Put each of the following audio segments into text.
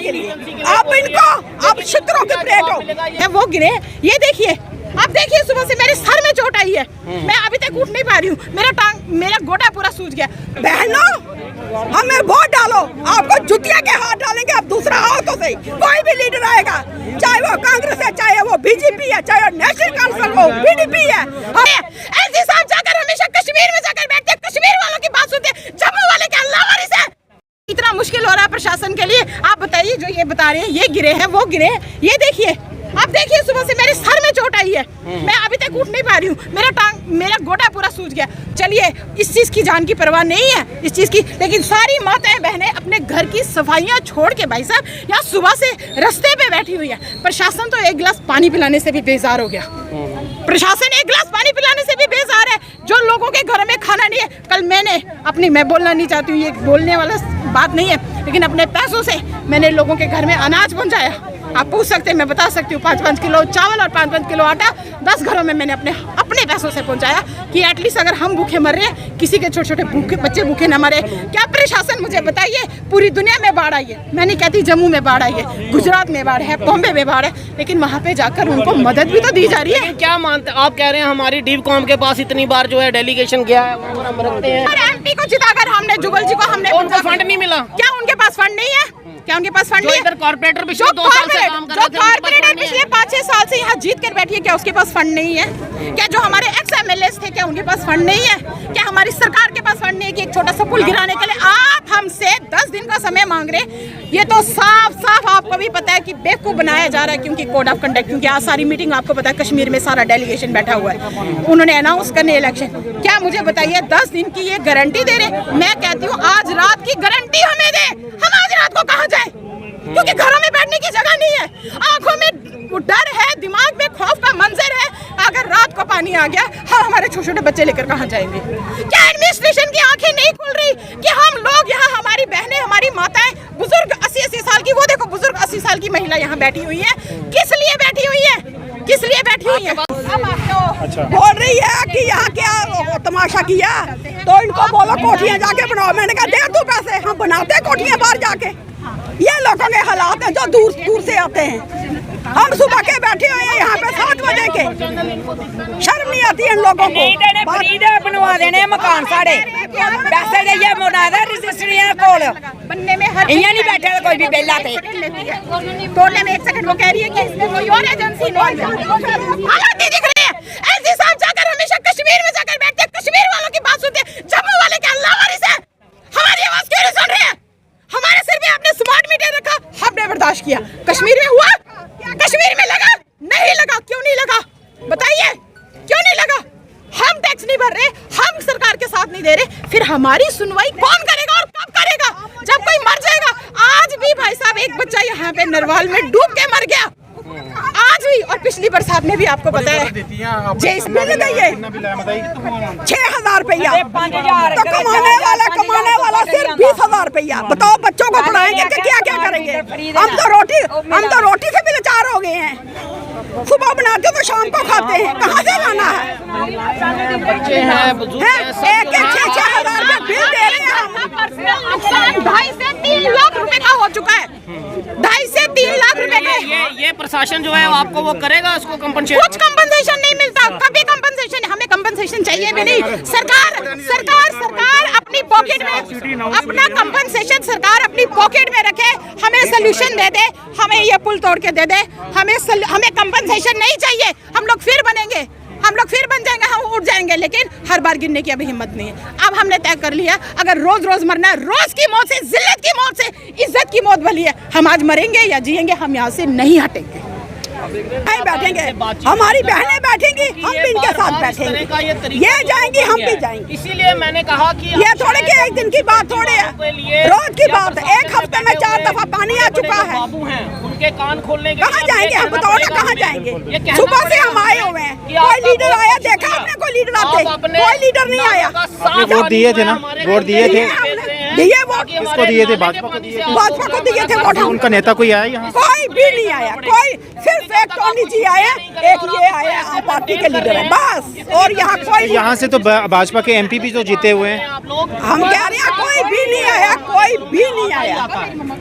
के लिए। आप इनको आप शिकरों के प्लेट हो, वो गिरे। ये देखिए, आप देखिए, सुबह से मेरे सर में चोट आई है, मैं अभी तक उठ नहीं पा रही हूँ, मेरा गोटा पूरा सूज गया। बहनों, हमें वोट डालो, आपको जुतिया के हाथ डालेंगे। आप दूसरा आओ तो सही, कोई भी लीडर आएगा, चाहे वो कांग्रेस है, चाहे वो बीजेपी है, चाहे वो नेशनल काउंसिल हो, पीडीपी है। एलजी साहब जाकर हमेशा कश्मीर में जाकर बैठते, कश्मीर वालों की बात सुनते, जम्मू वाले के अल्लाह वारिस है। इतना मुश्किल हो रहा है प्रशासन के लिए। आप बताइए, जो ये बता रहे हैं ये गिरे हैं, वो गिरे। ये देखिए, आप देखिए, सुबह से मेरे सर में चोट आई है, मैं अभी तक उठ नहीं पा रही हूँ, मेरा गोटा पूरा सूज गया। चलिए, इस चीज़ की जान की परवाह नहीं है, इस चीज़ की, लेकिन सारी माताएं बहनें अपने घर की सफाइयाँ छोड़ के भाई साहब यहाँ सुबह से रास्ते पे बैठी हुई है। प्रशासन तो एक गिलास पानी पिलाने से भी बेजार हो गया। प्रशासन एक गिलास पानी पिलाने से भी बेजार है। जो लोगों के घर में खाना नहीं है, कल मैं बोलना नहीं चाहती हूँ, ये बोलने वाला बात नहीं है, लेकिन अपने पैसों से मैंने लोगों के घर में अनाज पहुँचाया। आप पूछ सकते हैं, मैं बता सकती हूँ, 5-5 किलो चावल और 5-5 किलो आटा 10 घरों में मैंने अपने पैसों से पहुंचाया, कि एटलीस्ट अगर हम भूखे मर रहे हैं, किसी के छोटे छोटे बच्चे भूखे ना मरे। क्या प्रशासन, मुझे बताइए, पूरी दुनिया में बाढ़ आई है, मैं नहीं कहती जम्मू में बाढ़ आई है, गुजरात में बाढ़ है, बॉम्बे में बाढ़ है, लेकिन वहाँ पे जाकर उनको मदद भी तो दी जा रही है। क्या मानते आप, कह रहे हैं हमारी डीपकॉम के पास इतनी बार जो है डेलीगेशन गया है, हम रखते हैं, और एमपी को जिताकर हमने, जुगल जी को हमने, उनको फंड नहीं मिला। क्या उनके पास फंड नहीं है? क्या उनके पास फंड नहीं है? इधर कॉर्पोरेटर पिछले 2 साल से काम कर रहे थे, जो कॉर्पोरेटर पिछले 5-6 साल से यहाँ जीत कर बैठी है, क्या उसके पास फंड नहीं है? क्या जो हमारे एक्स-एमएलएस थे, क्या उनके पास फंड नहीं है? क्या हमारी सरकार के पास फंड नहीं है कि एक छोटा सा पुल गिराने के लिए आप हमसे 10 दिन का समय मांग रहे? ये तो साफ साफ आपको भी पता है कि बेवकूफ बनाया जा रहा है, क्योंकि कोड ऑफ कंडक्ट, क्योंकि आज सारी मीटिंग आपको पता है कश्मीर में सारा डेलीगेशन बैठा हुआ है, उन्होंने अनाउंस करने इलेक्शन। क्या मुझे बताइए, 10 दिन की ये गारंटी दे रहे? मैं कहती हूँ आज रात की गारंटी हमें दे, हम आज रात को कहाँ जाए, क्योंकि घरों में बैठने की जगह नहीं है, आंखों में डर है, दिमाग में खौफ का मंजर है। अगर रात को पानी आ गया, हाँ, हमारे छोटे छोटे बच्चे लेकर कहाँ जाएंगे? क्या एडमिनिस्ट्रेशन की आंखें नहीं खुल रही कि हम लोग यहाँ, हमारी बहनें, हमारी माताएं, बुजुर्ग 80-80 साल की, वो देखो बुजुर्ग 80 साल की महिला यहाँ बैठी हुई है, किस लिए बैठी हुई है, किस लिए बैठी हुई है? अच्छा। बोल रही है कि यहाँ क्या तमाशा किया, तो इनको बोलो कोठियाँ जाके बनाओ। मैंने कहा दे तू पैसे, हम बनाते कोठियाँ बाहर जाके। ये लोगों के हालात हैं जो दूर दूर से आते हैं। हम सुबह के बैठे हुए हैं यहाँ पे 7 बजे के, शर्म नहीं आती इन लोगों को। बनवा देने मकान साढ़े पैसे देइए बना दे रजिस्ट्रियां कोल बनने में हर इयां नहीं बैठा कोई भी बेला पे तोड़ने में 1 सेकंड वो कह रही है कि इसमें कोई और एजेंसी नहीं है। हालात दिख रहे हैं। एलजी साहब जाकर हमेशा कश्मीर में जाकर बैठते, कश्मीर वालों की बात सुनते, जम्मू वाले के अल्लाह वारिस है। हमारी आवाज क्यों नहीं सुन रहे हैं? हमारे सिर में आपने स्मार्ट मीटर रखा, हमने बर्दाश्त किया। कश्मीर में हुआ, कश्मीर में लगा नहीं लगा, क्यों नहीं लगा बताइए, क्यों नहीं लगा? हम टैक्स नहीं भर रहे, हम सरकार के साथ नहीं दे रहे, फिर हमारी सुनवाई कौन करेगा और कब करेगा? जब कोई मर जाएगा। आज भी भाई साहब एक बच्चा यहाँ पे नरवाल में डूब के मर गया, आज भी, और पिछली बरसात में भी आपको पता है जेस बिल दिए 6,000 रुपया, तो कमाने वाला सिर्फ 20,000 रुपया। बताओ बच्चों को पढ़ाएंगे कि क्या क्या करेंगे? हम तो रोटी से भी लाचार हो गए हैं। सुबह बनाते तो शाम को खाते हैं, कहाँ से लाना है? बच्चे हैं, बुजुर्ग हैं, 6,000 रुपया बिल दे रहे हैं। 2.5 से 3 लाख रुपए का हो चुका है, 2.5 से 3 लाख रुपए का। ये प्रशासन जो है आपको वो करेगा, उसको कंपनसेशन? कुछ कंपनसेशन नहीं मिलता, कभी कंपनसेशन, हमें कंपनसेशन चाहिए भी नहीं। सरकार अपनी पॉकेट में अपना कंपनसेशन सरकार अपनी पॉकेट में रखे, हमें सोल्यूशन दे दे, हमें ये पुल तोड़ के दे दे, हमें कंपनसेशन नहीं चाहिए। हम लोग फिर बनेंगे, हम लोग फिर बन जाएंगे, हम उठ जाएंगे, लेकिन हर बार गिरने की अभी हिम्मत नहीं है। अब हमने तय कर लिया, अगर रोज रोज मरना है, रोज की मौत से, जिल्लत की मौत से इज्जत की मौत भली है। हम आज मरेंगे या जिएंगे, हम यहाँ से नहीं हटेंगे, नहीं बैठेंगे। हमारी बहनें बैठेंगी, हम भी इनके साथ बैठेंगे, ये जाएंगी, हम भी जाएंगे। इसीलिए मैंने कहा कि ये थोड़े के एक दिन की बात थोड़े है, रोज की बात है। 1 हफ्ते में 4 दफा पानी आ चुका है। बाबू हैं, उनके कान खोलने के कहाँ जाएंगे हम? बताओ ना कहाँ जाएंगे? सुबह से हम आए हुए हैं, कोई लीडर आया देखा आपने? कोई लीडर आते, कोई लीडर नहीं आया। वोट दिए थे ना, वोट दिए थे, दिए वो वोट? किसको दिए थे? भाजपा को दिए थे? भाजपा को दिए थे वोट हम। उनका नेता कोई आया यहाँ? कोई भी नहीं आया, कोई सिर्फ एक टोनी जी आया, एक ये आया आम पार्टी के लीडर है बस। और यहाँ कोई, यहाँ से तो भाजपा के एमपी भी तो जीते हुए हैं। हम कह रहे हैं कोई भी नहीं आया, कोई भी नहीं आया,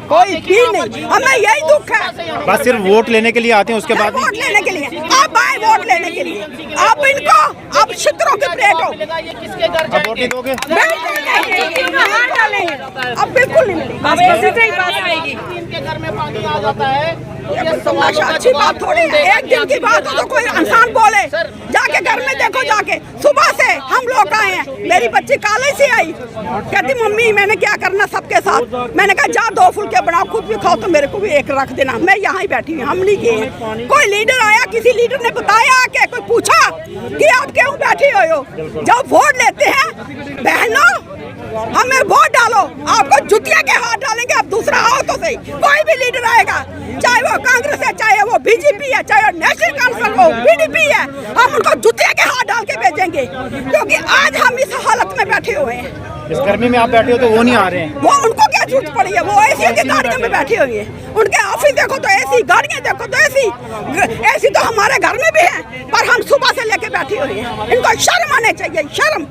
कोई भी नहीं। हमें यही दुख है। बस सिर्फ वोट लेने के लिए आते हैं, उसके बाद वोट लेने के लिए आप आए, वोट लेने के लिए आप इनको, आप छित्रों के प्लेट हो। अब वोट नहीं दोगे? अब बिल्कुल नहीं मिलेगी। अब ऐसे से ही बात आएगी। इनके घर में पानी आ जाता है। ये कोई तमाशा अच्छी बात थोड़ी है। एक दिन की बात हो तो कोई इंसान बोले, जाके घर में देखो, जाके सुबह से हम लोग आए हैं। मेरी बच्ची काले से आई, कहती मम्मी मैंने क्या करना सबके साथ। मैंने कहा जा 2 फुलके बनाओ, खुद भी खाओ तो मेरे को भी एक रख देना। मैं यहाँ ही बैठी हूँ, हम नहीं गए। कोई लीडर आया, किसी लीडर ने बताया कि कोई पूछा कि आप क्यों बैठी हो? जब वोट लेते हैं बहनों, हमें वोट डालो, आपको जुतिया के हाथ डालेंगे। आप दूसरा आओ तो सही, कोई भी लीडर आएगा, चाहे वो कांग्रेस है, चाहे वो बीजेपी है, चाहे वो नेशनल काउंसिल हो, पीडीपी है, हम उनको जुतिया के हाथ डाल के भेजेंगे। क्योंकि आज हम इस हालत में बैठे हुए हैं। इस गर्मी में आप बैठे हो तो वो नहीं आ रहे हैं। वो उनको क्या जरूरत पड़ी है? वो एसी की गाड़ियों में बैठी हुई है। उनके ऑफिस देखो तो एसी, गाड़ियां देखो तो एसी। एसी तो हमारे घर में भी है, पर हम सुबह से लेके बैठी हुई है। इनको शर्म आने चाहिए, शर्म।